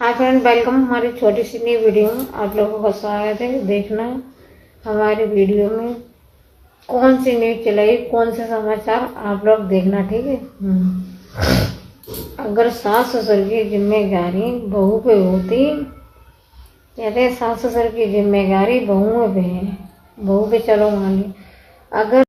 Hi friend, welcome हमारी छोटी सी नई वीडियो में आप लोगों का स्वागत है। देखना हमारी वीडियो में कौन सी न्यूज चलाई, कौन से समाचार आप लोग देखना, ठीक है। अगर सास ससुर की जिम्मेदारी बहू पे होती, कहते हैं सास ससुर की जिम्मेदारी बहुओं पे है, बहू पे चलो मान ली। अगर